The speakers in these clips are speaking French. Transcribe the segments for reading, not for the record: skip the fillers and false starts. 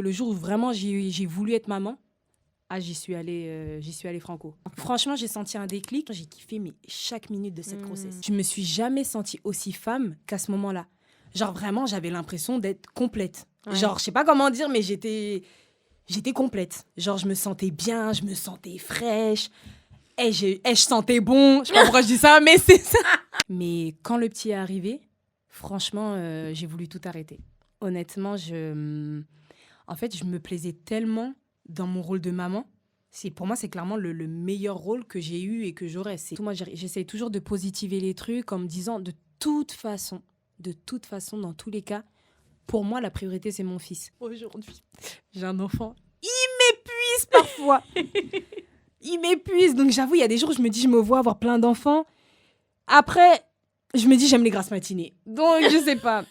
Le jour où vraiment j'ai voulu être maman, j'y suis allée franco. Franchement, j'ai senti un déclic. J'ai kiffé chaque minute de cette grossesse. Je me suis jamais sentie aussi femme qu'à ce moment-là. Genre vraiment, j'avais l'impression d'être complète. Ouais. Genre, je sais pas comment dire, mais j'étais complète. Genre, je me sentais bien, je me sentais fraîche. Je sentais bon. Je sais pas pourquoi je dis ça, mais c'est ça. Mais quand le petit est arrivé, franchement, j'ai voulu tout arrêter. Honnêtement, en fait, je me plaisais tellement dans mon rôle de maman. Pour moi, c'est clairement le meilleur rôle que j'ai eu et que j'aurai. Moi, j'essaie toujours de positiver les trucs en me disant, de toute façon, dans tous les cas, pour moi, la priorité, c'est mon fils. Aujourd'hui, j'ai un enfant. Il m'épuise parfois. Il m'épuise. Donc, j'avoue, il y a des jours où je me dis, je me vois avoir plein d'enfants. Après, je me dis, j'aime les grasses matinées. Donc, je sais pas.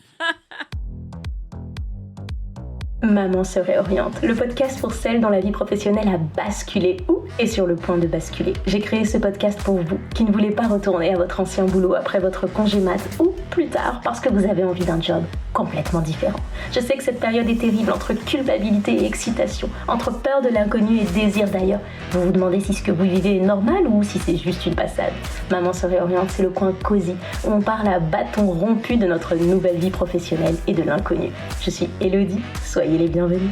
Maman se réoriente, le podcast pour celles dont la vie professionnelle a basculé ou est sur le point de basculer. J'ai créé ce podcast pour vous qui ne voulez pas retourner à votre ancien boulot après votre congé mat ou plus tard parce que vous avez envie d'un job complètement différent. Je sais que cette période est terrible entre culpabilité et excitation, entre peur de l'inconnu et désir d'ailleurs. Vous vous demandez si ce que vous vivez est normal ou si c'est juste une passade. Maman se réoriente, c'est le coin cosy où on parle à bâton rompu de notre nouvelle vie professionnelle et de l'inconnu. Je suis Elodie, soyez les bienvenus.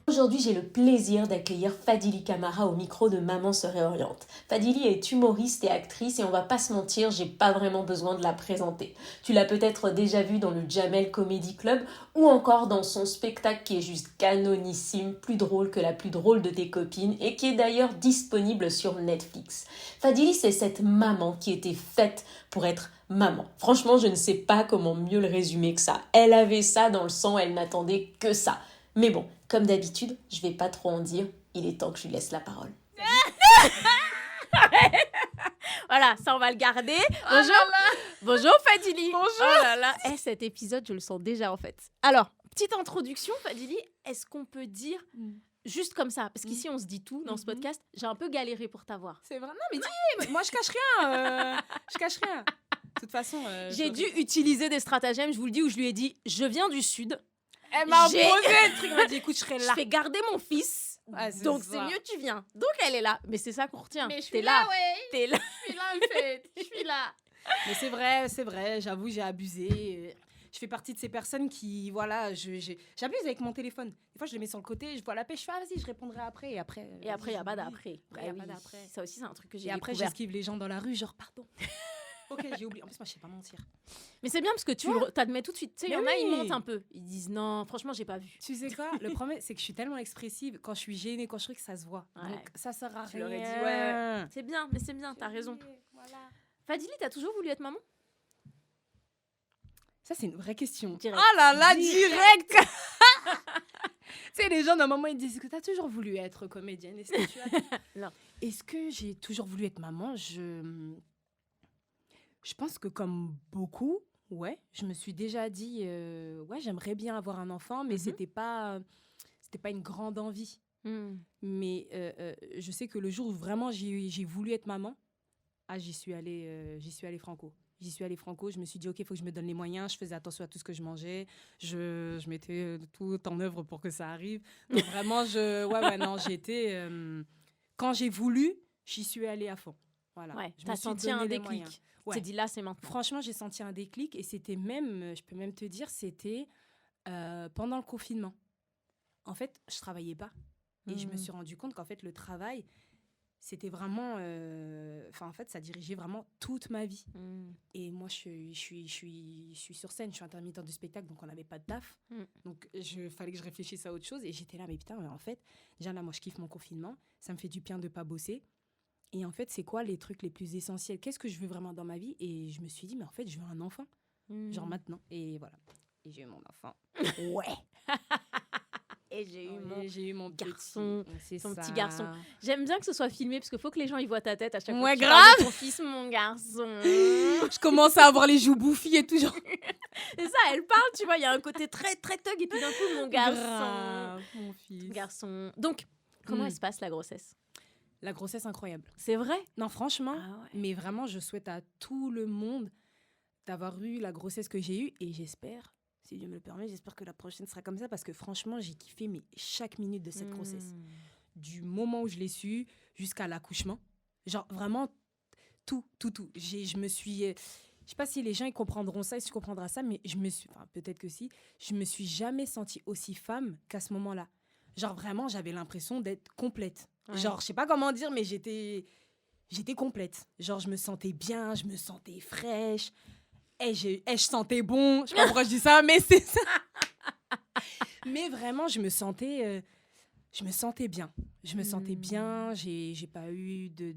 Aujourd'hui, j'ai le plaisir d'accueillir Fadili Camara au micro de Maman se réoriente. Fadili est humoriste et actrice et on va pas se mentir, j'ai pas vraiment besoin de la présenter. Tu l'as peut-être déjà vue dans le Jamel Comedy Club ou encore dans son spectacle qui est juste canonissime, plus drôle que la plus drôle de tes copines et qui est d'ailleurs disponible sur Netflix. Fadili, c'est cette maman qui était faite pour être maman. Franchement, je ne sais pas comment mieux le résumer que ça. Elle avait ça dans le sang, elle n'attendait que ça. Mais bon, comme d'habitude, je vais pas trop en dire. Il est temps que je lui laisse la parole. Voilà, ça on va le garder. Bonjour, bonjour Fadili. Bonjour. Oh là là, cet épisode, je le sens déjà en fait. Alors, petite introduction, Fadili. Est-ce qu'on peut dire juste comme ça, parce qu'ici on se dit tout dans ce podcast. J'ai un peu galéré pour t'avoir. C'est vrai. Non, mais dis, moi je cache rien. Je cache rien. De toute façon, J'ai dû utiliser des stratagèmes, je vous le dis, où je lui ai dit, je viens du sud. Elle m'a posé le truc. Elle m'a dit, écoute, je serai là. Je fais garder mon fils. Donc c'est mieux, tu viens. Donc elle est là. Mais c'est ça qu'on retient. Mais je T'es suis là. là, ouais. T'es là. Je suis là, en fait. Je suis là. Mais c'est vrai. J'avoue, j'ai abusé. Je fais partie de ces personnes qui, voilà, j'abuse avec mon téléphone. Des fois, je le mets sur le côté, je vois la pêche, je fais, vas-y, je répondrai après. Et après, il n'y a pas d'après. Il n'y a pas d'après. Ça aussi, c'est un truc que j'ai Et après, découvert. j'esquive les gens dans la rue, genre, pardon. Ok, j'ai oublié. En plus, moi, je sais pas mentir. Mais c'est bien parce que tu t'admets tout de suite. Tu sais, il y en a, ils mentent un peu. Ils disent non, franchement, j'ai pas vu. Tu sais quoi? Le problème, c'est que je suis tellement expressive. Quand je suis gênée, quand je trouve que ça se voit. Ouais. Donc, ça sert à rien. Tu leur ai dit, ouais. C'est bien, mais c'est bien, t'as raison. Voilà. Fadili, t'as toujours voulu être maman? Ça, c'est une vraie question. Direct. Oh là là, direct. Tu sais, les gens, d'un moment, ils disent que tu as toujours voulu être comédienne. Est-ce que tu as... Non. Est-ce que j'ai toujours voulu être maman? Je pense que comme beaucoup, ouais, je me suis déjà dit, ouais, j'aimerais bien avoir un enfant, mais c'était pas une grande envie. Mais je sais que le jour où vraiment j'ai voulu être maman, j'y suis allée franco. J'y suis allée franco, je me suis dit, OK, il faut que je me donne les moyens. Je faisais attention à tout ce que je mangeais. Je mettais tout en œuvre pour que ça arrive. Donc vraiment, j'étais... quand j'ai voulu, j'y suis allée à fond. Voilà. Ouais, Je me t'as suis senti donné un les déclic. moyens. Ouais. Tu t'es dit, là, c'est maintenant. Franchement, j'ai senti un déclic et c'était même, je peux même te dire, c'était pendant le confinement. En fait, je travaillais pas. Et je me suis rendu compte qu'en fait, le travail... C'était vraiment... en fait, ça dirigeait vraiment toute ma vie. Et moi, je suis sur scène, je suis intermittente du spectacle, donc on n'avait pas de taf. Donc, il fallait que je réfléchisse à autre chose. Et j'étais là, mais putain, en fait, déjà là, moi, je kiffe mon confinement. Ça me fait du bien de ne pas bosser. Et en fait, c'est quoi les trucs les plus essentiels? Qu'est-ce que je veux vraiment dans ma vie? Et je me suis dit, mais en fait, je veux un enfant. Genre maintenant. Et voilà. Et j'ai eu mon enfant. Ouais. Et j'ai eu mon garçon, petit garçon. J'aime bien que ce soit filmé parce qu'il faut que les gens y voient ta tête à chaque fois. Ouais, que tu grave. parles de ton fils, mon garçon. Je commence à avoir les joues bouffies et tout genre. C'est ça, elle parle, tu vois, il y a un côté très très thug et puis d'un coup mon garçon. Grave, mon fils. Garçon. Donc, comment elle se passe la grossesse? La grossesse incroyable. C'est vrai? Non, franchement, ouais. mais vraiment, je souhaite à tout le monde d'avoir eu la grossesse que j'ai eue et j'espère, si Dieu me le permet, j'espère que la prochaine sera comme ça parce que franchement, j'ai kiffé chaque minute de cette grossesse. Du moment où je l'ai su jusqu'à l'accouchement. Genre vraiment tout. Je me suis... je sais pas si les gens ils comprendront ça et si tu comprendras ça, mais peut-être que si, je me suis jamais sentie aussi femme qu'à ce moment-là. Genre vraiment, j'avais l'impression d'être complète. Ouais. Genre, je sais pas comment dire, mais j'étais complète. Genre, je me sentais bien, je me sentais fraîche. Je sentais bon. Je sais pas pourquoi je dis ça, mais c'est ça. Mais vraiment, je me sentais bien. Je me sentais bien. J'ai pas eu de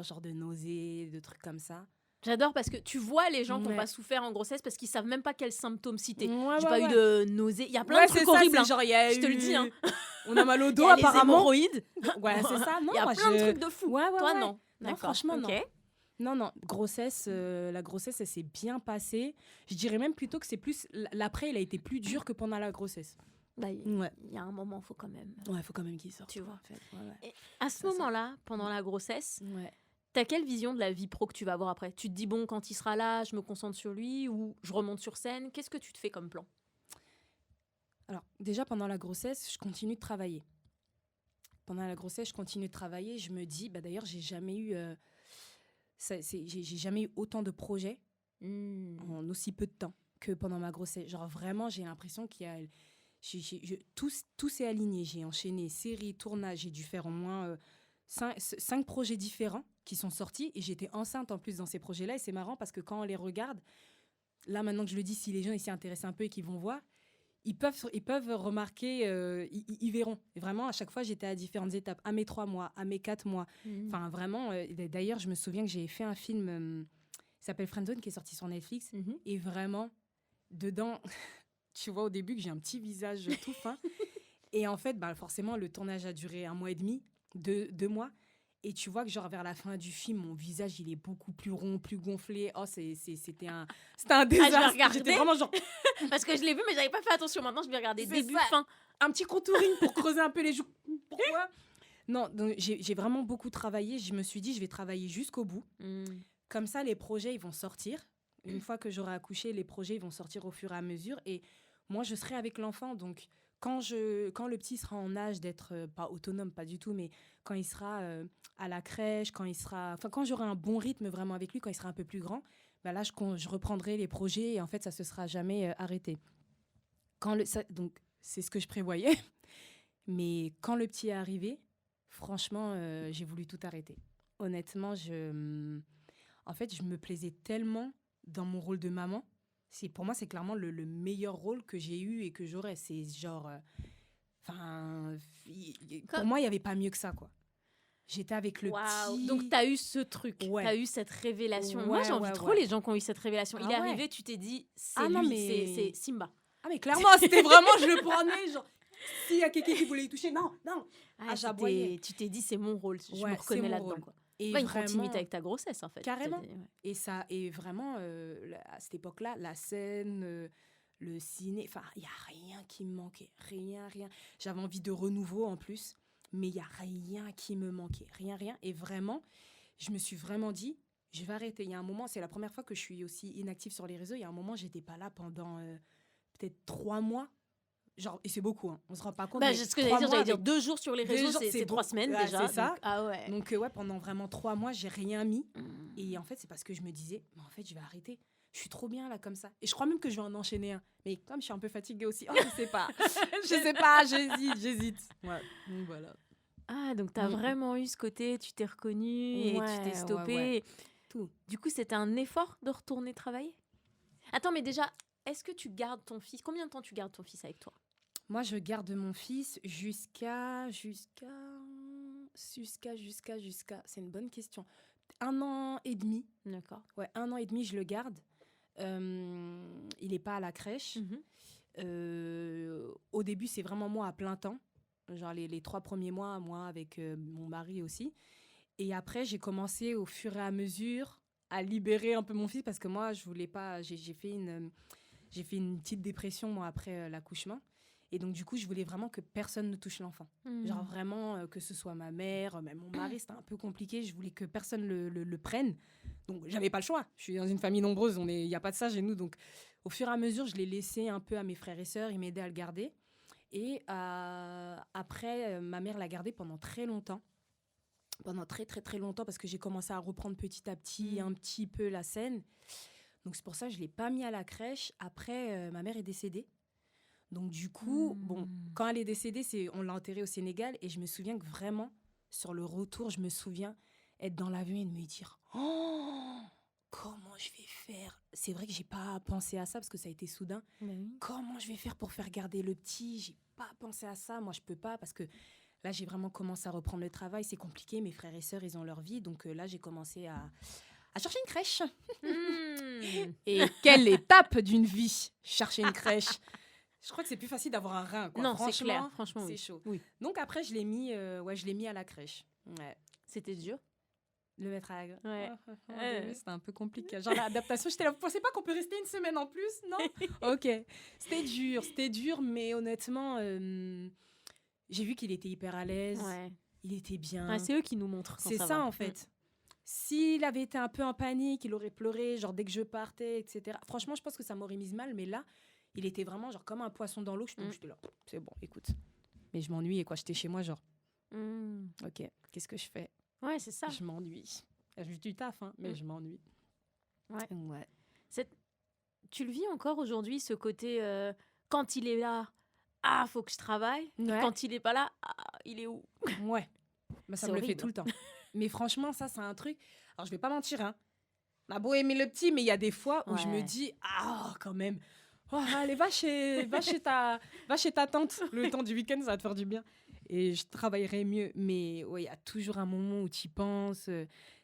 genre de nausées, de trucs comme ça. J'adore parce que tu vois les gens qui n'ont Ouais. pas souffert en grossesse parce qu'ils savent même pas quels symptômes citer. Ouais, J'ai ouais, pas ouais. eu de nausées. Il y a plein Ouais, de trucs c'est ça, horribles. c'est genre, il y a Je te le dis. Hein. On a mal au Il y dos, a les apparemment. hémorroïdes. Ouais, c'est ça. Non, Il y a moi, plein de trucs de fou. Ouais, ouais, Toi, ouais. non. Non, D'accord. franchement, non. Ok. Non, grossesse, la grossesse, elle s'est bien passée. Je dirais même plutôt que c'est plus... L'après, il a été plus dur que pendant la grossesse. Bah, Ouais. il y a un moment, faut quand même. Ouais, il faut quand même qu'il sorte. Tu vois. En fait. Ouais. Et à ce Ça, c'est- moment-là, pendant la grossesse, Ouais. t'as quelle vision de la vie pro que tu vas avoir après? Tu te dis, bon, quand il sera là, je me concentre sur lui ou je remonte sur scène. Qu'est-ce que tu te fais comme plan? Alors, déjà, pendant la grossesse, je continue de travailler. Je me dis... Bah, d'ailleurs, j'ai jamais eu... j'ai jamais eu autant de projets en aussi peu de temps que pendant ma grossesse. Genre, vraiment, j'ai l'impression qu'il y a... tout s'est aligné. J'ai enchaîné séries, tournages. J'ai dû faire au moins 5 projets différents qui sont sortis. Et j'étais enceinte en plus dans ces projets-là. Et c'est marrant parce que quand on les regarde, là, maintenant que je le dis, si les gens s'y intéressent un peu et qu'ils vont voir, ils peuvent remarquer, ils verront. Et vraiment, à chaque fois, j'étais à différentes étapes. À mes 3 mois, à mes 4 mois. Enfin, vraiment, d'ailleurs, je me souviens que j'ai fait un film qui s'appelle Friendzone, qui est sorti sur Netflix. Et vraiment, dedans, tu vois au début que j'ai un petit visage tout fin. Et en fait, bah, forcément, le tournage a duré 1 mois et demi, 2 mois. Et tu vois que genre vers la fin du film, mon visage, il est beaucoup plus rond, plus gonflé. Oh, c'était un désastre. regarder. J'étais vraiment genre... Parce que je l'ai vu, mais j'avais pas fait attention. Maintenant, je vais regarder C'est début, ça. fin. Un petit contouring pour creuser un peu les joues. Pourquoi? Non, donc j'ai vraiment beaucoup travaillé. Je me suis dit, je vais travailler jusqu'au bout. Comme ça, les projets, ils vont sortir. Une fois que j'aurai accouché, les projets, ils vont sortir au fur et à mesure. Et moi, je serai avec l'enfant. Donc, quand le petit sera en âge d'être, pas autonome, pas du tout, mais quand il sera à la crèche, quand j'aurai un bon rythme vraiment avec lui, quand il sera un peu plus grand, bah là, je reprendrai les projets et en fait, ça se sera jamais arrêté. Donc, c'est ce que je prévoyais. Mais quand le petit est arrivé, franchement, j'ai voulu tout arrêter. Honnêtement, en fait, je me plaisais tellement dans mon rôle de maman. Pour moi, c'est clairement le meilleur rôle que j'ai eu et que j'aurai. C'est genre... pour moi, il n'y avait pas mieux que ça, quoi. J'étais avec le petit... Donc, t'as eu ce truc. Ouais. T'as eu cette révélation. Ouais, Moi, j'envie ouais, trop ouais. les gens qui ont eu cette révélation. Il est arrivé, tu t'es dit, c'est non, lui, mais- c'est Simba. Ah, mais clairement, c'était vraiment... Je le prenais, genre... S'il y a quelqu'un qui voulait y toucher, non. j'aboyais. Tu t'es dit, c'est mon rôle. Je Ouais, me reconnais c'est mon là-dedans. rôle. Quoi. Et Une vraiment... continuité avec ta grossesse, en fait. Carrément. Ouais. Et vraiment, à cette époque-là, la scène, le ciné, enfin, il n'y a rien qui me manquait. Rien. J'avais envie de renouveau en plus, mais il n'y a rien qui me manquait. Rien. Et vraiment, je me suis vraiment dit, je vais arrêter. Il y a un moment, c'est la première fois que je suis aussi inactive sur les réseaux. Il y a un moment, je n'étais pas là pendant peut-être 3 mois. Genre, et c'est beaucoup, hein. On ne se rend pas compte. Bah, mais ce que 3 j'allais dire avec- 2 jours sur les 2 réseaux, jours, c'est 3 beaucoup. semaines Ouais, déjà. c'est ça. Donc, ah ouais. Donc, pendant vraiment 3 mois, j'ai rien mis. Et en fait, c'est parce que je me disais, mais en fait, je vais arrêter. Je suis trop bien là comme ça. Et je crois même que je vais en enchaîner un. Mais comme je suis un peu fatiguée aussi, je sais pas. J'hésite. Ouais, donc voilà. Ah, donc t'as vraiment eu ce côté, tu t'es reconnue et tu t'es stoppée. Ouais. Tout. Du coup, c'était un effort de retourner travailler? Attends, mais déjà, est-ce que tu gardes ton fils? Combien de temps tu gardes ton fils avec toi? Moi, je garde mon fils jusqu'à... C'est une bonne question. 1 an et demi. D'accord. Ouais, 1 an et demi, je le garde. Il n'est pas à la crèche. Au début, c'est vraiment moi à plein temps. Genre les 3 premiers mois, moi avec mon mari aussi. Et après, j'ai commencé au fur et à mesure à libérer un peu mon fils parce que moi, je voulais pas... J'ai fait une petite dépression, moi, après l'accouchement. Et donc, du coup, je voulais vraiment que personne ne touche l'enfant. Genre vraiment, que ce soit ma mère, même mon mari, c'était un peu compliqué. Je voulais que personne le prenne. Donc, j'avais pas le choix. Je suis dans une famille nombreuse, il n'y a pas de ça chez nous. Donc, au fur et à mesure, je l'ai laissé un peu à mes frères et sœurs. Ils m'aidaient à le garder. Et après, ma mère l'a gardé pendant très longtemps. Pendant très, très, très longtemps, parce que j'ai commencé à reprendre petit à petit, un petit peu la scène. Donc, c'est pour ça que je ne l'ai pas mis à la crèche. Après, ma mère est décédée. Donc, du coup, quand elle est décédée, on l'a enterrée au Sénégal. Et je me souviens que vraiment, sur le retour, je me souviens être dans l'avion et de me dire « Oh, comment je vais faire ?» C'est vrai que je n'ai pas pensé à ça parce que ça a été soudain. Comment je vais faire pour faire garder le petit ? Je n'ai pas pensé à ça. Moi, je ne peux pas parce que là, j'ai vraiment commencé à reprendre le travail. C'est compliqué. Mes frères et sœurs, ils ont leur vie. Donc là, j'ai commencé à chercher une crèche. Et quelle étape d'une vie, chercher une crèche. Je crois que c'est plus facile d'avoir un rein, quoi. Non, c'est clair. Franchement, c'est chaud. Oui. Donc après, je l'ai mis à la crèche. Ouais. C'était dur. Le mettre à la Ouais. C'était un peu compliqué. Genre l'adaptation, j'étais là, vous pensez pas qu'on peut rester une semaine en plus, non? Ok. C'était dur, mais honnêtement, j'ai vu qu'il était hyper à l'aise. Ouais. Il était bien. Ouais, c'est eux qui nous montrent. C'est ça, en fait. S'il avait été un peu en panique, il aurait pleuré, genre dès que je partais, etc. Franchement, je pense que ça m'aurait mise mal, mais là, il était vraiment genre comme un poisson dans l'eau. Donc j'étais là, c'est bon, écoute. Mais je m'ennuyais, quoi. J'étais chez moi, genre, ok, qu'est-ce que je fais? Ouais, c'est ça. Je m'ennuie. J'ai du taf, hein, mais je m'ennuie. Ouais. Ouais. Tu le vis encore aujourd'hui, ce côté, quand il est là, faut que je travaille. Ouais. Et quand il est pas là, il est où? Ouais. Bah, ça C'est me le fait horrible. tout le temps. Mais franchement, ça, c'est un truc. Alors, je vais pas mentir, hein. On a beau aimer le petit, mais il y a des fois où je me dis, quand même. Oh, allez, va chez ta tante. Le temps du week-end, ça va te faire du bien. Et je travaillerai mieux. Mais ouais, il y a toujours un moment où tu y penses.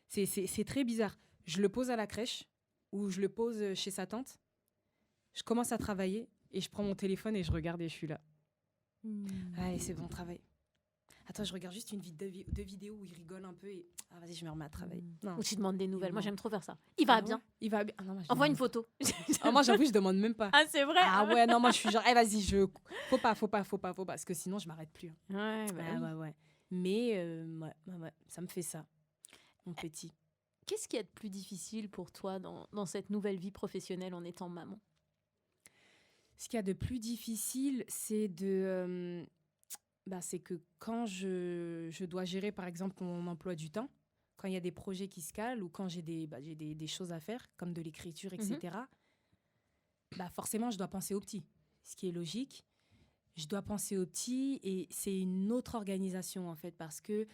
C'est très bizarre. Je le pose à la crèche ou je le pose chez sa tante. Je commence à travailler et je prends mon téléphone et je regarde et je suis là. Allez, c'est bon, travail. Attends, je regarde juste une deux vidéos où il rigole un peu et vas-y, je me remets à travailler. Non. Ou tu demandes des nouvelles. Non. Moi, j'aime trop faire ça. Il va bien. Ouais. Il va bien. Non, moi, Envoie une photo. Moi, j'avoue, je demande même pas. Ah, c'est vrai. Ah ouais, non, moi, je suis genre, vas-y, faut pas, parce que sinon, je m'arrête plus. Ouais, bah oui. Ouais. Mais, ouais, ça me fait ça, mon petit. Qu'est-ce qui est le plus difficile pour toi dans cette nouvelle vie professionnelle en étant maman? Ce qu'il y a de plus difficile, c'est c'est que quand je dois gérer, par exemple, mon emploi du temps, quand il y a des projets qui se calent ou quand j'ai des choses à faire, comme de l'écriture, etc., forcément, je dois penser au petit, ce qui est logique. Je dois penser au petit et c'est une autre organisation, en fait, parce que,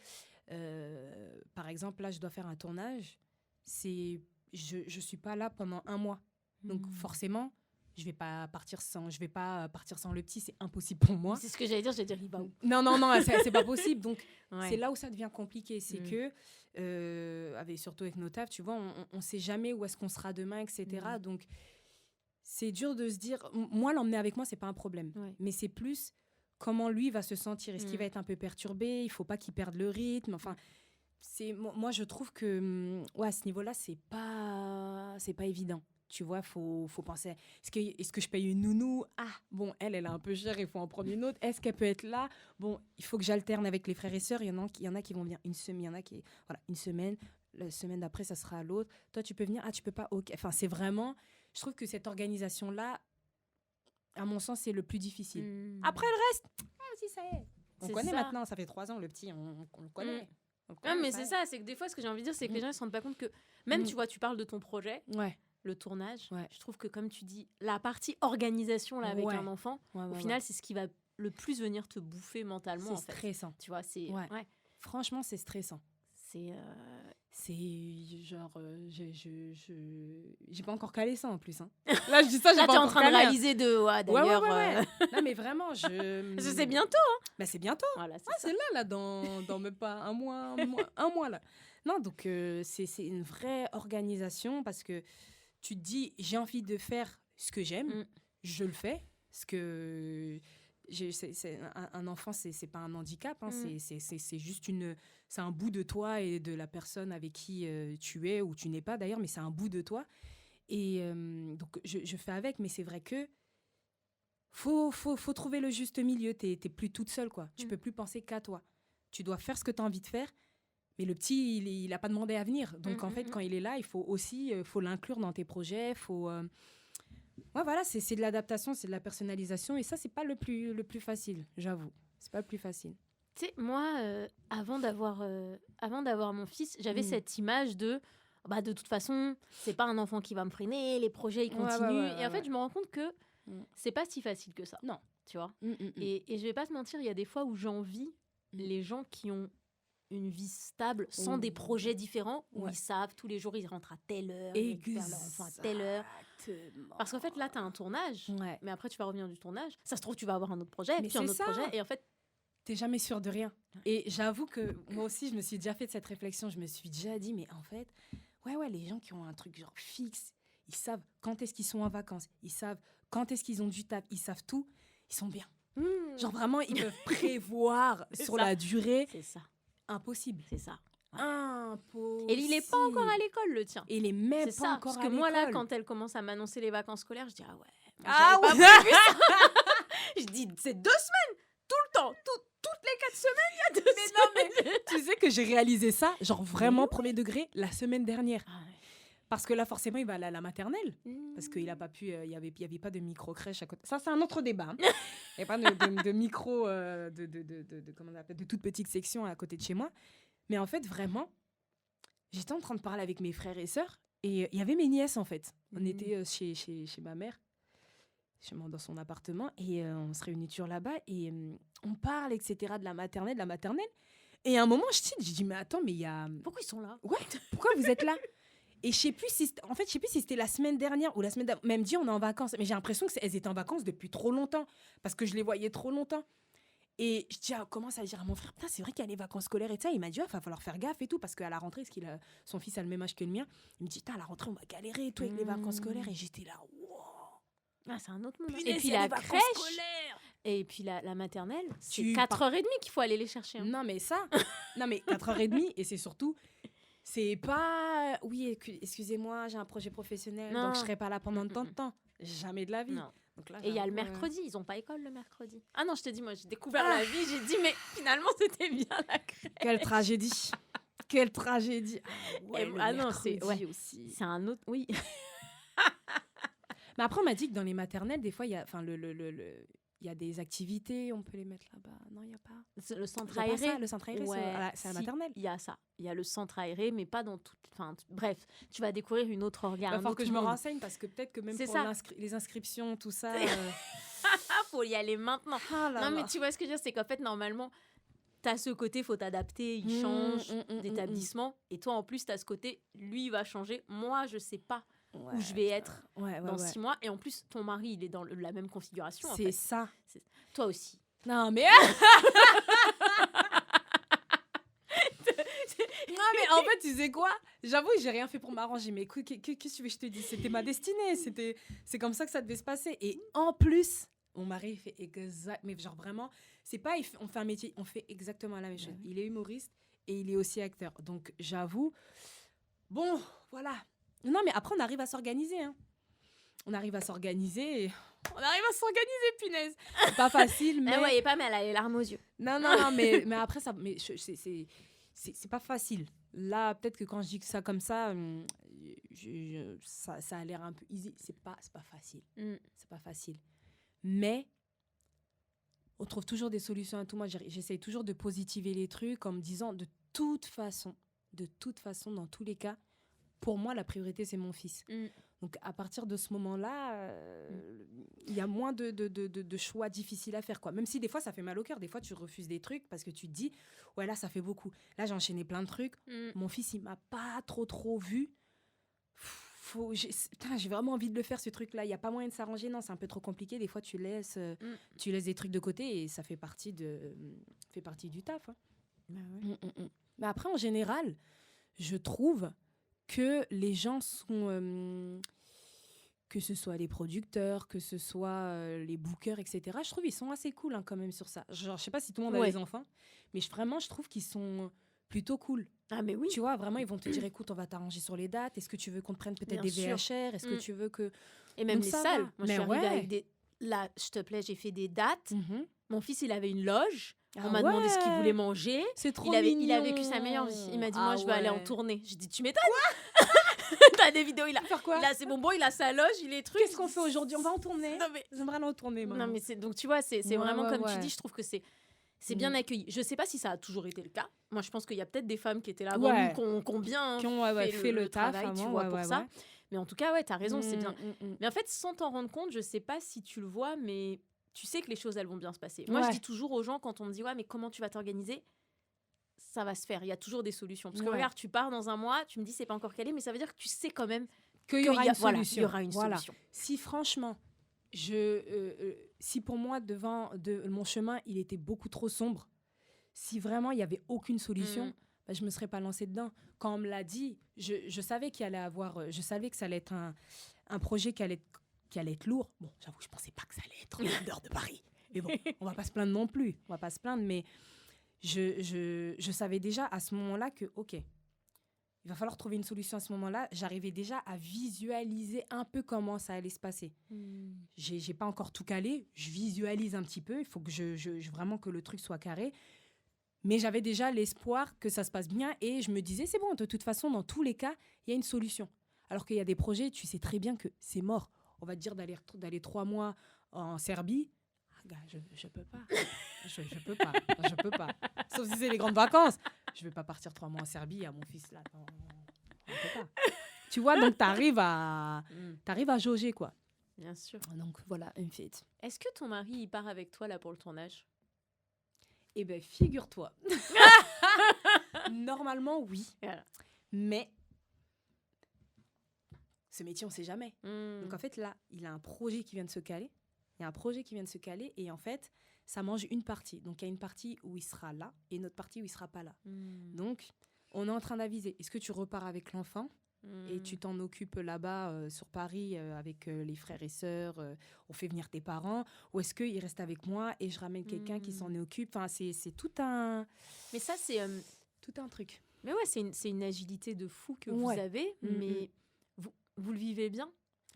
par exemple, là, je dois faire un tournage. Je ne suis pas là pendant 1 mois. Donc, forcément, je vais pas partir sans le petit, c'est impossible pour moi. C'est ce que j'allais dire, il va où? Non, c'est pas possible. Donc, c'est là où ça devient compliqué. C'est que, surtout avec nos tafs, tu vois, on sait jamais où est-ce qu'on sera demain, etc. Donc, c'est dur de se dire, moi, l'emmener avec moi, c'est pas un problème. Ouais. Mais c'est plus comment lui va se sentir. Est-ce qu'il va être un peu perturbé? Il faut pas qu'il perde le rythme. Enfin, moi, je trouve que, à ce niveau-là, c'est pas évident. Tu vois, faut penser, est-ce que je paye une nounou? Elle est un peu chère, il faut en prendre une autre. Est-ce qu'elle peut être là? Bon, il faut que j'alterne avec les frères et sœurs. Il y en a qui vont venir une semaine, il y en a qui, une semaine. La semaine d'après, ça sera à l'autre. Toi, tu peux venir? Tu peux pas? Ok. Enfin, c'est vraiment, je trouve que cette organisation-là, à mon sens, c'est le plus difficile. Après, le reste, si, ça y est. On connaît maintenant, ça fait 3 ans, le petit, on le connaît. Mais c'est ça, c'est que des fois, ce que j'ai envie de dire, c'est que les gens ne se rendent pas compte que, même, tu vois, tu parles de ton projet. Ouais. Le tournage, je trouve que comme tu dis, la partie organisation là, avec un enfant, au final, c'est ce qui va le plus venir te bouffer mentalement. C'est stressant. Tu vois, c'est... Franchement, c'est stressant. C'est genre... j'ai pas encore calé ça en plus. Hein. Là, je dis ça, j'ai là, pas t'es encore en train de réaliser d'ailleurs. Ouais. Non, mais vraiment, c'est bientôt. Hein. C'est bientôt. Voilà, c'est là, dans même pas un mois, là. Non, donc c'est une vraie organisation parce que tu te dis, j'ai envie de faire ce que j'aime, je le fais, parce que un enfant, c'est pas un handicap, hein, c'est juste c'est un bout de toi et de la personne avec qui tu es ou tu n'es pas d'ailleurs, mais c'est un bout de toi. Et donc, je fais avec, mais c'est vrai que faut trouver le juste milieu. T'es plus toute seule, quoi. Tu peux plus penser qu'à toi. Tu dois faire ce que tu as envie de faire. Mais le petit, il a pas demandé à venir. Donc, en fait, quand il est là, il faut aussi faut l'inclure dans tes projets. Ouais, voilà, c'est de l'adaptation, c'est de la personnalisation. Et ça, c'est pas le plus facile, j'avoue. C'est pas le plus facile. Tu sais, moi, avant d'avoir mon fils, j'avais cette image de toute façon, c'est pas un enfant qui va me freiner, les projets, ils continuent. Et en fait, je me rends compte que c'est pas si facile que ça. Non. Tu vois. Et je vais pas te mentir, il y a des fois où j'envie les gens qui ont une vie stable, sans des projets différents, où ils savent tous les jours, ils rentrent à telle heure, ils récupèrent leur enfant à telle heure. Parce qu'en fait, là, tu as un tournage, mais après, tu vas revenir du tournage. Ça se trouve, tu vas avoir un autre projet, puis un autre projet. Et en fait, t'es jamais sûr de rien. Et j'avoue que moi aussi, je me suis déjà fait cette réflexion. Je me suis déjà dit, mais en fait, les gens qui ont un truc genre fixe, ils savent quand est-ce qu'ils sont en vacances, ils savent quand est-ce qu'ils ont du taf, ils savent tout, ils sont bien. Genre vraiment, ils peuvent prévoir sur la durée. C'est ça. Impossible. C'est ça. Impossible. Et il n'est pas encore à l'école, le tien. Et il est même c'est pas ça, encore parce à que l'école. moi, là, quand elle commence à m'annoncer les vacances scolaires, je dis, pas prévu ça. Je dis, c'est 2 semaines, tout le temps, toutes les 4 semaines, il y a 2 semaines. Mais tu sais que j'ai réalisé ça, genre vraiment premier degré, la semaine dernière. Parce que là, forcément, il va aller à la maternelle. Parce qu'il n'a pas pu... Il y avait pas de micro-crèche à côté. Ça, c'est un autre débat. Il n'y a pas de micro... comment on appelle, de toute petite section à côté de chez moi. Mais en fait, vraiment, j'étais en train de parler avec mes frères et sœurs. Et il y avait mes nièces, en fait. On était chez ma mère, dans son appartement. Et on se réunit toujours là-bas. Et on parle, etc., de la maternelle. Et à un moment, je dis, mais attends, mais il y a... Pourquoi ils sont là? Ouais, pourquoi vous êtes là? Et je sais plus si c'était la semaine dernière ou la semaine d'avant. Même dit, on est en vacances. Mais j'ai l'impression qu'elles étaient en vacances depuis trop longtemps. Parce que je les voyais trop longtemps. Et je dis, commence à dire à mon frère, putain, c'est vrai qu'il y a les vacances scolaires et ça. Il m'a dit, il va falloir faire gaffe et tout. Parce qu'à la rentrée, son fils a le même âge que le mien. Il me dit, putain, à la rentrée, on va galérer et tout avec les vacances scolaires. Et j'étais là, wow. C'est un autre monde. Punaise, et puis la crèche. Et puis la maternelle, c'est 4h30 qu'il faut aller les chercher. Non, mais 4h30. Et c'est surtout... C'est pas... Oui, excusez-moi, j'ai un projet professionnel, donc je serai pas là pendant tant de temps. Jamais de la vie. Non. Donc là, et il y a le mercredi, ils ont pas école le mercredi. Ah non, je te dis, moi, j'ai découvert la vie, j'ai dit, mais finalement, c'était bien la crèche. Quelle tragédie. Quelle tragédie. Non, c'est aussi. C'est un autre... Oui. Mais après, on m'a dit que dans les maternelles, des fois, il y a... Il y a des activités, on peut les mettre là-bas. Non, il n'y a pas. Le centre aéré. Le centre aéré, c'est à la maternelle. Il y a ça. Il y a le centre aéré, mais pas dans tout. Enfin, bref, tu vas découvrir une autre organe. Il va falloir que je me renseigne parce que peut-être que même pour les inscriptions, tout ça. Faut y aller maintenant. Mais tu vois ce que je veux dire, c'est qu'en fait, normalement, tu as ce côté, faut t'adapter, il change d'établissement. Et toi, en plus, tu as ce côté, lui, il va changer. Moi, je sais pas. Où je vais être dans 6 mois. Et en plus, ton mari, il est dans la même configuration. C'est ça. Toi aussi. Non, mais... Non, mais en fait, tu sais quoi? J'avoue, j'ai rien fait pour m'arranger. Mais écoute, qu'est-ce que tu veux que je te dise? C'était ma destinée. C'est comme ça que ça devait se passer. Et en plus, mon mari fait exact... Mais genre vraiment, c'est pas... On fait un métier, on fait exactement la même chose. Il est humoriste et il est aussi acteur. Donc, j'avoue... Bon, voilà... Non, mais après, on arrive à s'organiser. Hein. On arrive à s'organiser, punaise. C'est pas facile, mais... Elle voyait pas, mais elle a les larmes aux yeux. Non, mais après, ça, c'est pas facile. Là, peut-être que quand je dis ça comme ça, ça a l'air un peu easy. C'est pas facile. C'est pas facile. Mais on trouve toujours des solutions à tout. Moi, j'essaye toujours de positiver les trucs en me disant, de toute façon, dans tous les cas, pour moi, la priorité, c'est mon fils. Donc, à partir de ce moment-là, il y a moins de choix difficiles à faire, quoi. Même si des fois, ça fait mal au cœur. Des fois, tu refuses des trucs parce que tu te dis, ouais, là, ça fait beaucoup. Là, j'ai enchaîné plein de trucs. Mon fils, il m'a pas trop vu. J'ai vraiment envie de le faire, ce truc-là. Il n'y a pas moyen de s'arranger. Non, c'est un peu trop compliqué. Des fois, tu laisses des trucs de côté et ça fait partie du taf. Hein. Mais après, en général, je trouve... que les gens sont... que ce soit les producteurs, que ce soit les bookers, etc. Je trouve qu'ils sont assez cool quand même sur ça. Genre, je sais pas si tout le monde a des enfants, mais vraiment, je trouve qu'ils sont plutôt cool. Ah, mais oui. Tu vois, vraiment, ils vont te dire, écoute, on va t'arranger sur les dates. Est-ce que tu veux qu'on te prenne peut-être des VHR? Est-ce que tu veux que... Et même donc, les salles. Va. Moi, je suis arrivée avec là, s'il te plaît, j'ai fait des dates. Mhm. Mon fils, il avait une loge. On Ah m'a demandé ce qu'il ouais. voulait manger. C'est trop Il a mignon. vécu sa meilleure vie. Il m'a dit, Ah moi, je veux aller en ouais. tournée. J'ai dit, tu m'étonnes. T'as des vidéos, il a, Faire quoi? il a ses bonbons, il a sa loge, il est trucs. Qu'est-ce qu'on fait aujourd'hui? On va en tourner. Non, mais, J'aimerais aller en tourner, maman. non, mais c'est, donc, tu vois, c'est Ouais, vraiment ouais, comme ouais. tu dis, je trouve que c'est bien accueilli. Je sais pas si ça a toujours été le cas. Moi, je pense qu'il y a peut-être des femmes qui étaient là avant Ouais. nous, qui ont bien Qui ont fait le taf travail, tu avant, vois, ouais, pour ouais, ça. ouais. Mais en tout cas, ouais, t'as raison, c'est bien. Mm. Mais en fait, sans t'en rendre compte, je sais pas si tu le vois, mais tu sais que les choses, elles vont bien se passer. Moi, je Ouais. dis toujours aux gens, quand on me dit, ouais, mais comment tu vas t'organiser? Ça va se faire. Il y a toujours des solutions. Parce que Ouais. regarde, tu pars dans un mois, tu me dis, c'est pas encore calé, mais ça veut dire que tu sais quand même Qu'il y aura une voilà, solution. il y aura une Voilà. solution. Si franchement, si pour moi, mon chemin, il était beaucoup trop sombre, si vraiment il n'y avait aucune solution, bah, je ne me serais pas lancée dedans. Quand on me l'a dit, je savais qu'il allait avoir, je savais que ça allait être un projet qui allait être lourd. Bon, j'avoue, je ne pensais pas que ça allait être en dehors de Paris. Mais bon, on ne va pas se plaindre non plus. On ne va pas se plaindre, mais je savais déjà à ce moment-là que, OK, il va falloir trouver une solution à ce moment-là. J'arrivais déjà à visualiser un peu comment ça allait se passer. J'ai pas encore tout calé. Je visualise un petit peu. Il faut que vraiment que le truc soit carré. Mais j'avais déjà l'espoir que ça se passe bien. Et je me disais, c'est bon, de toute façon, dans tous les cas, il y a une solution. Alors qu'il y a des projets, tu sais très bien que c'est mort. On va te dire d'aller 3 mois en Serbie. Ah, gars, je peux pas. Je peux pas. Sauf si c'est les grandes vacances. Je vais pas partir 3 mois en Serbie à mon fils là. Non, on peut pas. Tu vois, donc t'arrives à jauger, quoi. Bien sûr. Donc voilà, une fête. Est-ce que ton mari, il part avec toi là pour le tournage? Eh ben, figure-toi. Normalement, oui. Voilà. Mais ce métier, on sait jamais. Mm. Donc en fait, là, il a un projet qui vient de se caler. Il y a un projet qui vient de se caler et en fait, ça mange une partie. Donc il y a une partie où il sera là et une autre partie où il sera pas là. Donc, on est en train d'aviser. Est-ce que tu repars avec l'enfant et tu t'en occupes là-bas sur Paris avec les frères et sœurs, on fait venir tes parents, ou est-ce qu'il reste avec moi et je ramène quelqu'un qui s'en occupe? Enfin, c'est tout un Mais ça, c'est... truc. Mais ouais, c'est une agilité de fou que vous Ouais. avez, mais vous le vivez bien.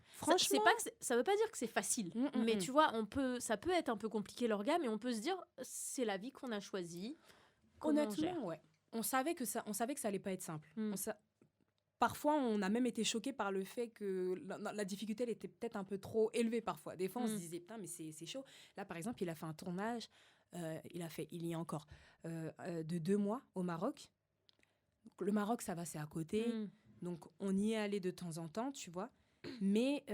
Franchement, Ça veut pas dire que c'est facile, mais tu vois, ça peut être un peu compliqué l'orgasme, mais on peut se dire, c'est la vie qu'on a choisie. Comment on gère? honnêtement, ouais. On savait que ça allait pas être simple. Parfois, on a même été choqués par le fait que la difficulté, elle était peut-être un peu trop élevée parfois. Des fois, on se disait, putain, mais c'est chaud. Là, par exemple, il a fait un tournage, il y a encore, de 2 mois au Maroc. Donc, le Maroc, ça va, c'est à côté. Donc, on y est allé de temps en temps, tu vois. Mais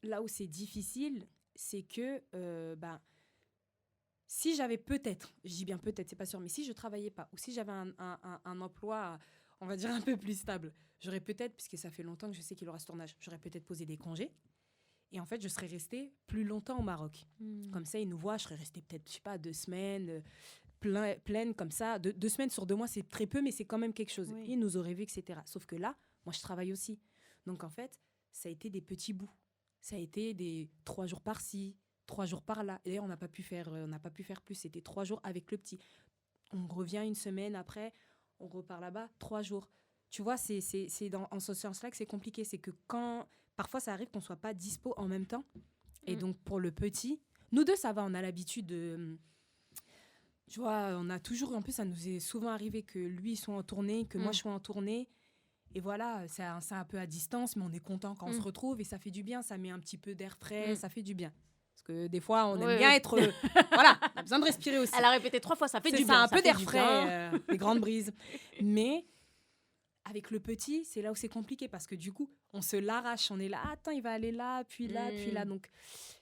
là où c'est difficile, c'est que si j'avais peut-être, je dis bien peut-être, c'est pas sûr, mais si je travaillais pas ou si j'avais un emploi, on va dire un peu plus stable, j'aurais peut-être, puisque ça fait longtemps que je sais qu'il aura ce tournage, j'aurais peut-être posé des congés. Et en fait, je serais restée plus longtemps au Maroc. Comme ça, il nous voit, je serais restée peut-être, je sais pas, 2 semaines, pleine comme ça. 2 semaines sur 2 mois, c'est très peu, mais c'est quand même quelque chose. Oui. Il nous aurait vu, etc. Sauf que là, moi, je travaille aussi. Donc, en fait, ça a été des petits bouts. Ça a été des 3 jours par-ci, 3 jours par-là. Et d'ailleurs, on n'a pas pu faire plus. C'était 3 jours avec le petit. On revient une semaine après, on repart là-bas, 3 jours. Tu vois, c'est en ce sens-là que c'est compliqué. C'est que parfois, ça arrive qu'on ne soit pas dispo en même temps. Et donc, pour le petit, nous deux, ça va, on a l'habitude de... Tu vois, on a toujours... En plus, ça nous est souvent arrivé que lui soit en tournée, que moi, je sois en tournée. Et voilà, c'est un peu à distance, mais on est content quand on se retrouve et ça fait du bien. Ça met un petit peu d'air frais, ça fait du bien. Parce que des fois, on aime bien être... voilà, on a besoin de respirer aussi. Elle a répété 3 fois, ça fait C'est du ça, bien. un peu fait d'air du frais, bien. les grandes brises. Mais avec le petit, c'est là où c'est compliqué parce que du coup, on se l'arrache. On est là, attends, il va aller là, puis là, puis là. Donc,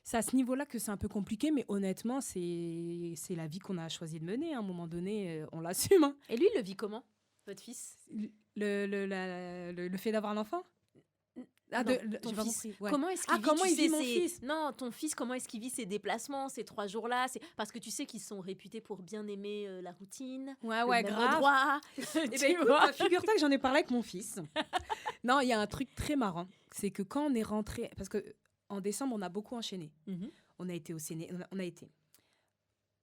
c'est à ce niveau-là que c'est un peu compliqué, mais honnêtement, c'est la vie qu'on a choisi de mener. À un moment donné, on l'assume. Hein. Et lui, il le vit comment, votre fils? Le fait d'avoir l'enfant? Ah, Non, ton j'ai pas fils. compris, ouais. Comment est-ce qu'il vit, comment tu il sais, vit mon fils? Non, ton fils, comment est-ce qu'il vit ses déplacements, ces 3 jours-là? Parce que tu sais qu'ils sont réputés pour bien aimer la routine, Ouais, le ouais, même grave. endroit. Eh ben, Tu écoute, vois? figure-toi que j'en ai parlé avec mon fils. Non, il y a un truc très marrant. C'est que quand on est rentré... Parce qu'en décembre, on a beaucoup enchaîné. On a été au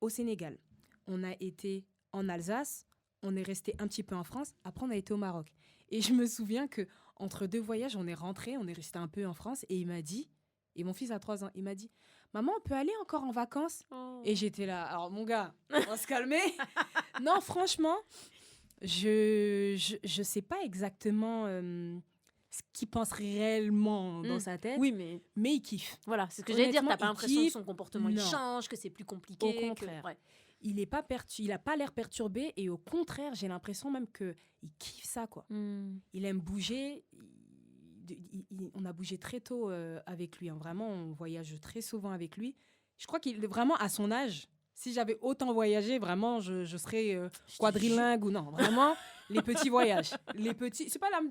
Sénégal. On a été en Alsace. On est resté un petit peu en France. Après, on a été au Maroc. Et je me souviens qu'entre 2 voyages, on est rentré. On est resté un peu en France. Et il m'a dit... Et mon fils a 3 ans. Il m'a dit, maman, on peut aller encore en vacances? Et j'étais là. Alors, mon gars, on va se calmer. Non, franchement, je sais pas exactement ce qu'il pense réellement dans sa tête. Oui, mais il kiffe. voilà, c'est ce que j'allais dire. Honnêtement, T'as pas il l'impression que kiffe. son comportement il Non. change, que c'est plus compliqué. Au contraire. Ouais. Il a pas l'air perturbé et au contraire, j'ai l'impression même que il kiffe ça, quoi. Il aime bouger. On a bougé très tôt avec lui. Hein. Vraiment, on voyage très souvent avec lui. Je crois qu'il est vraiment à son âge. Si j'avais autant voyagé, vraiment, je serais quadrilingue ou non. Vraiment, les petits voyages. Les petits, c'est pas la...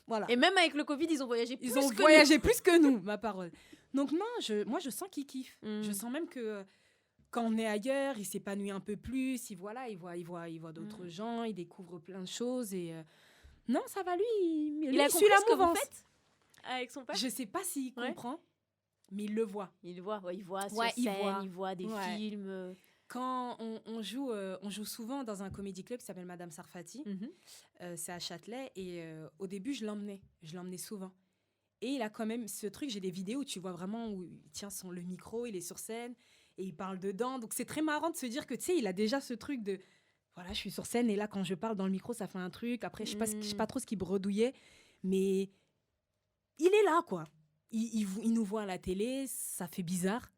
Voilà. Et même avec le Covid, ils ont voyagé plus Ils ont que voyagé plus que nous, ma parole. Donc non, moi, je sens qu'il kiffe. nous. Je sens même que quand on est ailleurs, il s'épanouit un peu plus. Il voit d'autres gens, il découvre plein de choses. Et non, ça va, lui, Il a suit compris la ce que vous mouvance. faites avec son père. Je sais pas s'il Ouais. comprend, mais il le voit. Il voit sur Ouais, il scène, voit. il voit des Ouais. films. Quand on joue souvent dans un comédie club qui s'appelle Madame Sarfati, c'est à Châtelet, et au début, je l'emmenais souvent. Et il a quand même ce truc, j'ai des vidéos où tu vois vraiment où il tient le micro, il est sur scène, et il parle dedans. Donc c'est très marrant de se dire que, tu sais, il a déjà ce truc de, voilà, je suis sur scène, et là, quand je parle dans le micro, ça fait un truc. Après, je sais pas trop ce qu'il bredouillait, mais il est là, quoi. Il nous voit à la télé, ça fait bizarre.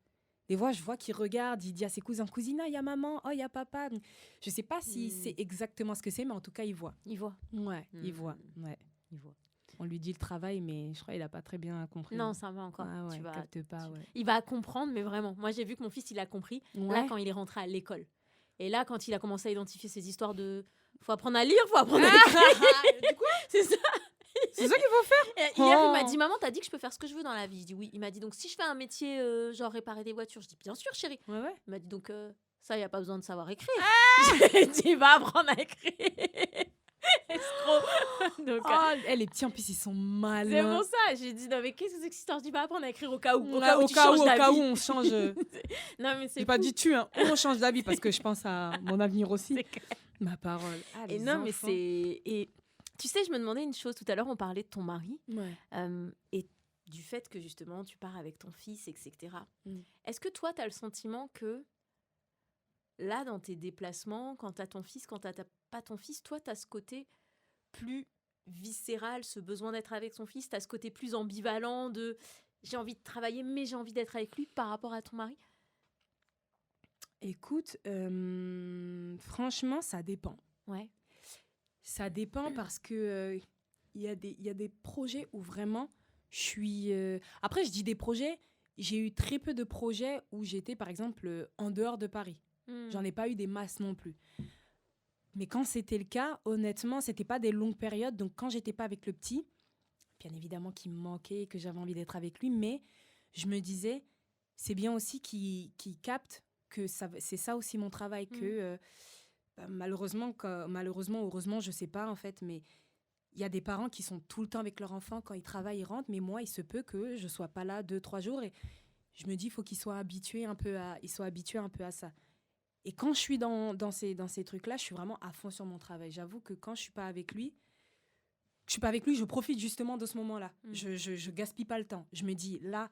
Des fois, je vois qu'il regarde, il dit à ses cousins, cousines, il y a maman, oh, il y a papa. Donc, je sais pas si c'est exactement ce que c'est, mais en tout cas, il voit. Il voit. Ouais, il voit. Ouais. Il voit. On lui dit le travail, mais je crois qu'il a pas très bien compris. Non, ça va encore. Ah ouais, Tu vas- capte pas, ouais. Il va comprendre, mais vraiment. Moi, j'ai vu que mon fils, il a compris. Là, Ouais. quand il est rentré à l'école. Et là, quand il a commencé à identifier ces histoires de... Faut apprendre à lire, faut apprendre à écrire. Du coup, C'est ça. c'est ça qu'il faut faire. Et hier, il m'a Oh. dit, maman, t'as dit que je peux faire ce que je veux dans la vie. Je dis oui. Il m'a dit, donc si je fais un métier, genre réparer des voitures, je dis bien sûr, chérie. Ouais, ouais. Il m'a dit, donc ça, il n'y a pas besoin de savoir écrire. J'ai dit, va apprendre à écrire. Escroc. Donc, Oh, les petits, en plus, ils sont malins. c'est pour ça. J'ai dit, non, mais qu'est-ce que c'est que cette histoire? Je dis, va apprendre à écrire au cas où. Au Ouais, cas où tu changes au cas où d'avis. on change. Non, mais c'est J'ai pas fou. dit tu, hein. On change d'avis parce que je pense à mon avenir aussi. C'est clair. Ma parole. Ah, Et les non, mais enfants. c'est... Et tu sais, je me demandais une chose. Tout à l'heure, on parlait de ton mari. Ouais. Et du fait que, justement, tu pars avec ton fils, etc. Mm. Est-ce que toi, tu as le sentiment que, là, dans tes déplacements, quand tu as ton fils, quand tu n'as pas ton fils, toi, tu as ce côté plus viscéral, ce besoin d'être avec son fils, tu as ce côté plus ambivalent de j'ai envie de travailler, mais j'ai envie d'être avec lui par rapport à ton mari? Écoute, franchement, ça dépend. Ouais. Ça dépend parce que il y a des projets où vraiment je suis. Après, je dis des projets. J'ai eu très peu de projets où j'étais, par exemple, en dehors de Paris. J'en ai pas eu des masses non plus. Mais quand c'était le cas, honnêtement, c'était pas des longues périodes. Donc, quand j'étais pas avec le petit, bien évidemment qu'il me manquait, que j'avais envie d'être avec lui, mais je me disais, c'est bien aussi qu'il capte que c'est ça aussi mon travail, que malheureusement, heureusement, je sais pas en fait, mais il y a des parents qui sont tout le temps avec leur enfant, quand ils travaillent, ils rentrent, mais moi, il se peut que je sois pas là 2-3 jours, et je me dis, il faut qu'ils soient habitués un peu à ça. Et quand je suis dans ces trucs-là, je suis vraiment à fond sur mon travail. J'avoue que quand je suis pas avec lui, je profite justement de ce moment-là. Je gaspille pas le temps. Je me dis, là,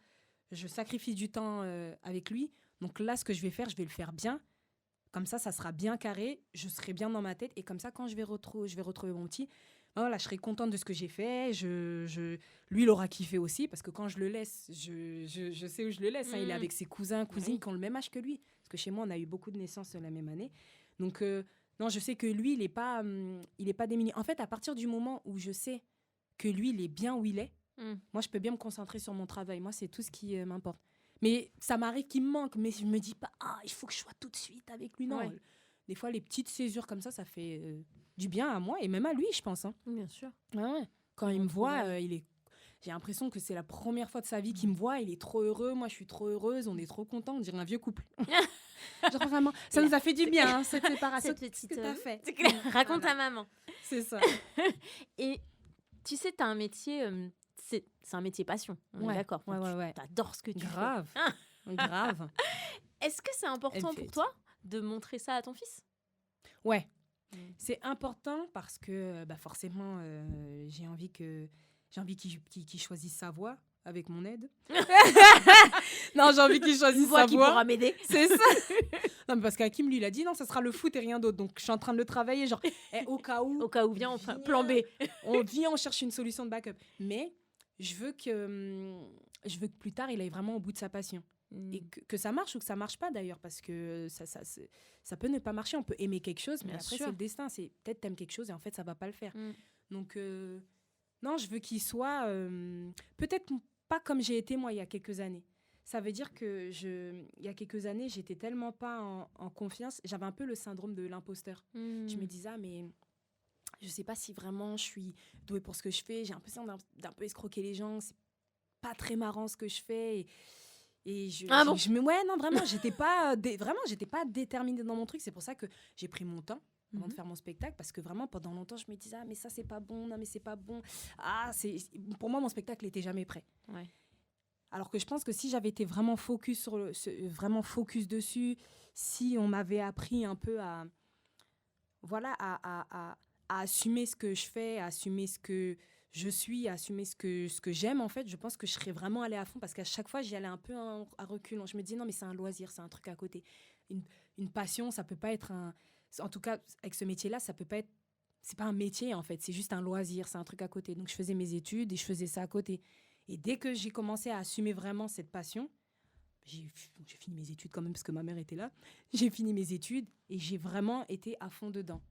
je sacrifie du temps avec lui. Donc là, ce que je vais faire, je vais le faire bien. Comme ça sera bien carré. Je serai bien dans ma tête. Et comme ça, quand je vais retrouver mon petit, voilà, je serai contente de ce que j'ai fait. Lui, il aura kiffé aussi. Parce que quand je le laisse, je sais où je le laisse. Hein. Il est avec ses cousins, cousines qui ont le même âge que lui. Parce que chez moi, on a eu beaucoup de naissances la même année. Donc, non, je sais que lui, il n'est pas démuni. En fait, à partir du moment où je sais que lui, il est bien où il est, moi, je peux bien me concentrer sur mon travail. Moi, c'est tout ce qui m'importe. Mais ça m'arrive qu'il me manque, mais je me dis pas, il faut que je sois tout de suite avec lui. Non, Ouais. Des fois, les petites césures comme ça fait du bien à moi et même à lui, je pense. Hein. Bien sûr. Ouais. Quand il me voit, j'ai l'impression que c'est la première fois de sa vie qu'il me voit. Il est trop heureux, moi je suis trop heureuse, on est trop contents, on dirait un vieux couple. Genre vraiment, ça nous a fait du bien, hein, cette séparation. Cette petite... que t'as fait. C'est clair. Raconte à maman. C'est ça. Et tu sais, tu as un métier... c'est un métier passion, on est d'accord. Ouais. Tu adores ce que tu Grave. Grave. fais. Est-ce que c'est important Elle fait pour toi de montrer ça à ton fils? Ouais. C'est important parce que forcément, j'ai envie qu'il choisisse sa voie. avec mon aide. Non, j'ai envie qu'il choisisse Voix sa qui voie. pourra m'aider. C'est ça. Non, mais parce qu'Hakim, lui, il a dit non, ça sera le foot et rien d'autre. Donc, je suis en train de le travailler. Genre, au cas où, Au cas où, viens, on fait un plan B. on cherche une solution de backup. Mais je veux que plus tard, il aille vraiment au bout de sa passion. Et que ça marche ou que ça marche pas d'ailleurs, parce que ça peut ne pas marcher. On peut aimer quelque chose, mais Bien après, sûr. c'est le destin. C'est peut-être t'aimes quelque chose et en fait, ça va pas le faire. Donc, non, je veux qu'il soit peut-être pas comme j'ai été moi il y a quelques années. Ça veut dire que il y a quelques années, j'étais tellement pas en confiance. J'avais un peu le syndrome de l'imposteur. Je me disais, mais je sais pas si vraiment je suis douée pour ce que je fais. J'ai l'impression d'un peu escroquer les gens. C'est pas très marrant ce que je fais. Et ouais, non, vraiment, j'étais pas déterminée dans mon truc. C'est pour ça que j'ai pris mon temps avant de faire mon spectacle, parce que vraiment, pendant longtemps, je me disais, ah, mais ça, c'est pas bon, non, mais c'est pas bon. Pour moi, mon spectacle n'était jamais prêt. Ouais. Alors que je pense que si j'avais été vraiment focus dessus, si on m'avait appris un peu à assumer ce que je fais, à assumer ce que je suis, à assumer ce que j'aime, en fait, je pense que je serais vraiment allée à fond, parce qu'à chaque fois, j'y allais un peu à reculons. Je me disais, non, mais c'est un loisir, c'est un truc à côté. Une passion, ça peut pas être en tout cas, avec ce métier-là, ça peut pas être... C'est pas un métier, en fait. C'est juste un loisir, c'est un truc à côté. Donc, je faisais mes études et je faisais ça à côté. Et dès que j'ai commencé à assumer vraiment cette passion, j'ai fini mes études quand même, parce que ma mère était là. J'ai fini mes études et j'ai vraiment été à fond dedans.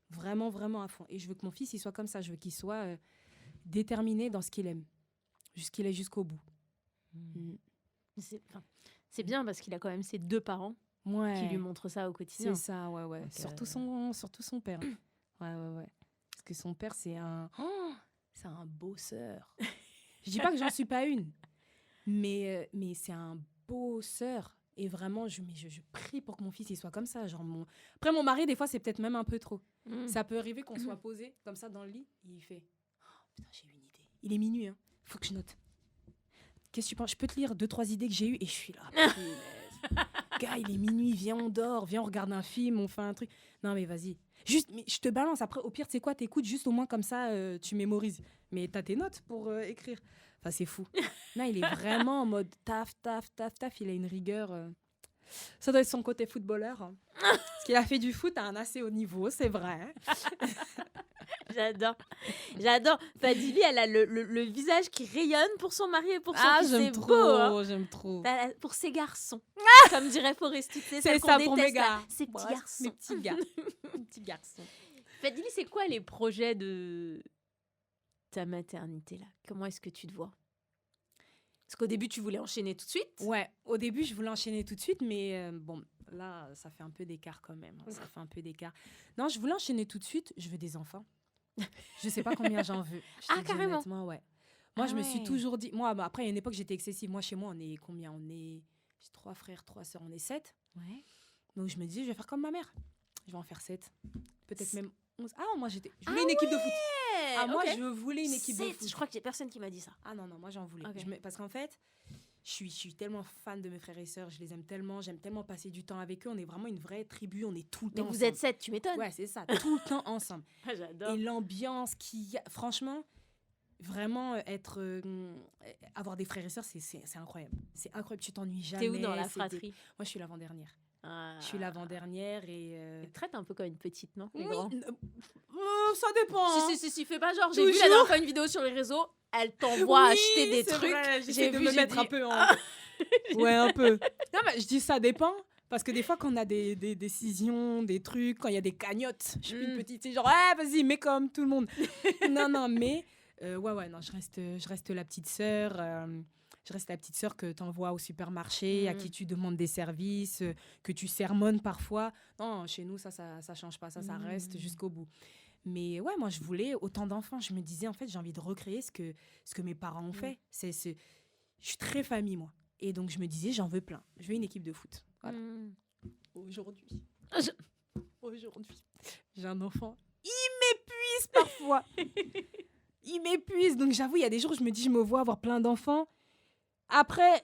Vraiment, vraiment à fond. Et je veux que mon fils, il soit comme ça. Je veux qu'il soit déterminé dans ce qu'il aime. Qu'il aille jusqu'au bout. C'est bien, parce qu'il a quand même ses 2 parents qui lui montrent ça au quotidien. C'est ça, ouais. Donc, surtout son père. Ouais. Parce que son père, c'est un bosseur. Je dis pas que j'en suis pas une, mais c'est un bosseur. Et vraiment, je prie pour que mon fils il soit comme ça. Après, mon mari, des fois, c'est peut-être même un peu trop. Ça peut arriver qu'on soit posé comme ça dans le lit. Et il fait, putain, j'ai une idée. Il est minuit, hein. Faut que je note. Qu'est-ce que tu penses? Je peux te lire 2-3 idées que j'ai eues et je suis là. Gars, il est minuit, viens, on dort, viens, on regarde un film, on fait un truc. Non, mais vas-y. Juste, mais je te balance. Après, au pire, tu sais quoi, t'écoutes juste au moins comme ça, tu mémorises. Mais t'as tes notes pour écrire. Enfin, c'est fou. Là, il est vraiment en mode taf. Il a une rigueur. Ça doit être son côté footballeur. Hein. Parce qu'il a fait du foot à un assez haut niveau, c'est vrai. J'adore. Fadili, elle a le visage qui rayonne pour son mari et pour son fils. C'est beau. Hein. J'aime trop. Pour ses garçons. Comme dirait Foresti, c'est ça pour mes gars. Ces petits garçons. Mes petits gars. Petits garçons. Fadili, c'est quoi les projets de ta maternité là? Comment est-ce que tu te vois? Parce qu'au début, tu voulais enchaîner tout de suite. Ouais, au début, je voulais enchaîner tout de suite, mais bon, là, ça fait un peu d'écart quand même. Hein, ça fait un peu d'écart. Non, je voulais enchaîner tout de suite. Je veux des enfants. Je sais pas combien j'en veux. Carrément. Honnêtement, ouais. Moi, je me suis toujours dit... Moi, après, il y a une époque, j'étais excessive. Moi, chez moi, on est combien? J'ai 3 frères, 3 sœurs, on est 7. Ouais. Donc, je me disais, je vais faire comme ma mère. Je vais en faire 7. Peut-être même 11. Ah, moi, je voulais une équipe de foot. Moi, je voulais une équipe de foot. Je crois qu'il y a personne qui m'a dit ça. Ah non, moi, j'en voulais. Okay. Parce qu'en fait, je suis tellement fan de mes frères et sœurs. Je les aime tellement. J'aime tellement passer du temps avec eux. On est vraiment une vraie tribu. On est tout le temps ensemble. Mais vous êtes 7, tu m'étonnes. Ouais, c'est ça. Tout le temps ensemble. J'adore. Et l'ambiance qu'il y a... Franchement, vraiment, avoir des frères et sœurs, c'est incroyable. C'est incroyable. Tu t'ennuies jamais. T'es où dans la fratrie? Moi, je suis l'avant-dernière. Je suis l'avant-dernière et... Tu te traites un peu comme une petite, non? Oui, ça dépend. Si, fais pas genre. J'ai vu la dernière fois une vidéo sur les réseaux, elle t'envoie acheter des trucs. J'ai vu, me mettre un peu en... Ouais, un peu. Non, mais je dis ça dépend. Parce que des fois, quand on a des décisions, des trucs, quand il y a des cagnottes, je suis une petite, c'est genre, vas-y, mets comme tout le monde. non, mais... non, je reste la petite sœur... Je reste la petite sœur que tu envoies au supermarché, à qui tu demandes des services, que tu sermonnes parfois. Non, chez nous, ça change pas. Ça reste jusqu'au bout. Mais ouais, moi, je voulais autant d'enfants. Je me disais, en fait, j'ai envie de recréer ce que mes parents ont fait. Je suis très famille, moi. Et donc, je me disais, j'en veux plein. Je veux une équipe de foot. Voilà. Aujourd'hui, j'ai un enfant. Il m'épuise parfois. Il m'épuise. Donc, j'avoue, il y a des jours où je me dis, je me vois avoir plein d'enfants. Après,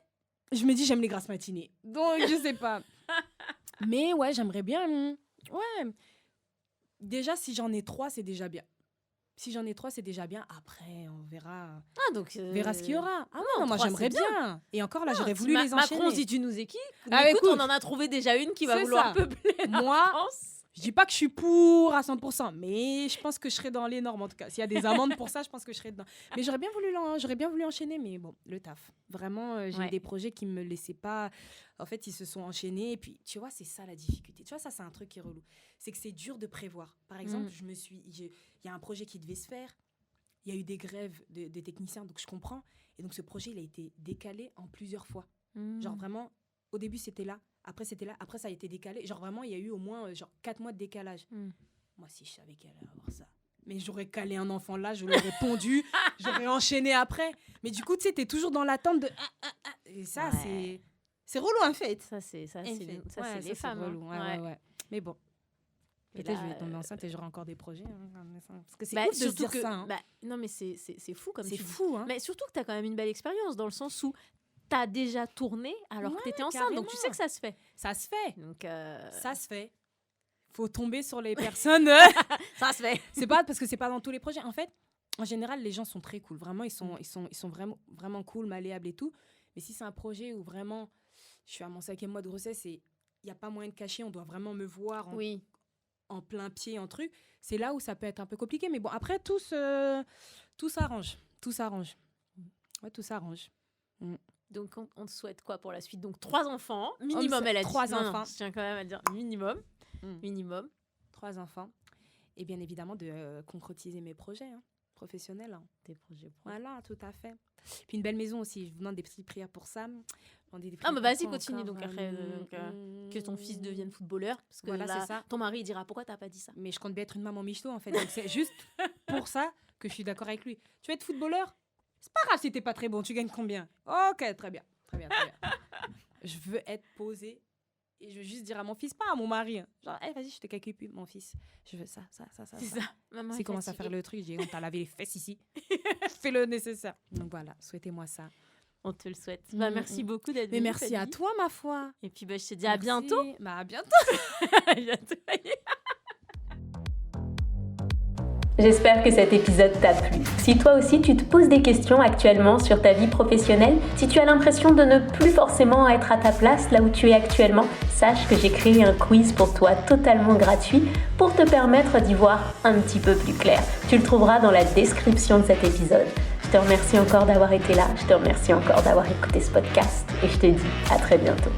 je me dis, j'aime les grasses matinées. Donc, je sais pas. Mais ouais, j'aimerais bien... Ouais. Déjà, si j'en ai 3, c'est déjà bien. Si j'en ai 3, c'est déjà bien. Après, on verra, Donc, on verra ce qu'il y aura. Ah non, non, moi 3, j'aimerais c'est bien. bien. Et encore là, j'aurais voulu les Macron, enchaîner. si tu nous écoutes, Ah, écoute, écoute, on en a trouvé déjà une qui va c'est vouloir ça. peupler la Moi, France. je dis pas que je suis pour à 100%, mais je pense que je serais dans les normes en tout cas. S'il y a des amendes pour ça, je pense que je serais dedans. Mais j'aurais bien voulu enchaîner, mais bon, le taf. Vraiment, j'ai Ouais. eu des projets qui me laissaient pas. En fait, ils se sont enchaînés. Et puis, tu vois, c'est ça la difficulté. Tu vois, ça, c'est un truc qui est relou. C'est que c'est dur de prévoir. Par exemple, il y a un projet qui devait se faire. Il y a eu des grèves de techniciens, donc je comprends. Et donc, ce projet, il a été décalé en plusieurs fois. Genre vraiment, au début, c'était là. Après, c'était là. Après, ça a été décalé. Genre vraiment, il y a eu au moins 4 mois de décalage. Moi, si je savais qu'elle allait avoir ça. Mais j'aurais calé un enfant là, je l'aurais pondu, j'aurais enchaîné après. Mais du coup, tu sais, t'es toujours dans l'attente de... Et ça, Ouais. c'est relou, en fait. Ça, c'est En fait. c'est Ouais, les ça, femmes. relou. hein. Ouais. Mais bon. Et Peut-être là, je vais tomber enceinte et j'aurai encore des projets. Parce que c'est Bah, cool de se surtout dire que, ça. Hein. non, mais c'est fou comme C'est tu dis. fou, hein. Mais surtout que tu as quand même une belle expérience dans le sens où tu as déjà tourné alors que tu étais enceinte. Donc tu sais que ça se fait. Ça se fait. Donc, Ça se fait. Faut tomber sur les personnes. ça se fait. C'est pas parce que c'est pas dans tous les projets. En fait, en général, les gens sont très cool. Vraiment, ils sont vraiment cool, malléables et tout. Mais si c'est un projet où vraiment, je suis à mon 5e mois de grossesse et il n'y a pas moyen de cacher, on doit vraiment me voir Oui. en plein pied, en truc, c'est là où ça peut être un peu compliqué. Mais bon, après, tout s'arrange. Tout s'arrange. Ouais, tout s'arrange. Donc on te souhaite quoi pour la suite? Donc 3 enfants, minimum, elle a dit. 3 Non, non, enfants. je tiens quand même à dire minimum. Minimum. 3 enfants. Et bien évidemment, de concrétiser mes projets professionnels. Tes projets pro. Voilà, tout à fait. Puis une belle maison aussi. Je vous demande des petites prières pour ça. Ah, bah vas-y, continue. Donc après, que ton fils devienne footballeur. Parce que Voilà, là, c'est ça. ton mari il dira pourquoi t'as pas dit ça? Mais je compte bien être une maman michto, en fait. Donc c'est juste pour ça que je suis d'accord avec lui. Tu veux être footballeur? C'est pas grave si t'es pas très bon. Tu gagnes combien? Ok, très bien. Très bien. Je veux être posée. Et je veux juste dire à mon fils, pas à mon mari. Genre, hey, vas-y, je te calcule plus, mon fils. Je veux ça. C'est ça. Maman S'il est commence à fatiguée. faire le truc, je dis, on t'a lavé les fesses ici. Fais le nécessaire. Donc voilà, souhaitez-moi ça. On te le souhaite. Bah, merci beaucoup d'être Mais venue, merci à Fanny. toi, ma foi. Et puis bah, je te dis à Merci. bientôt. Bah, à bientôt. À bientôt. J'espère que cet épisode t'a plu. Si toi aussi tu te poses des questions actuellement sur ta vie professionnelle, si tu as l'impression de ne plus forcément être à ta place là où tu es actuellement, sache que j'ai créé un quiz pour toi totalement gratuit pour te permettre d'y voir un petit peu plus clair. Tu le trouveras dans la description de cet épisode. Je te remercie encore d'avoir été là, je te remercie encore d'avoir écouté ce podcast et je te dis à très bientôt.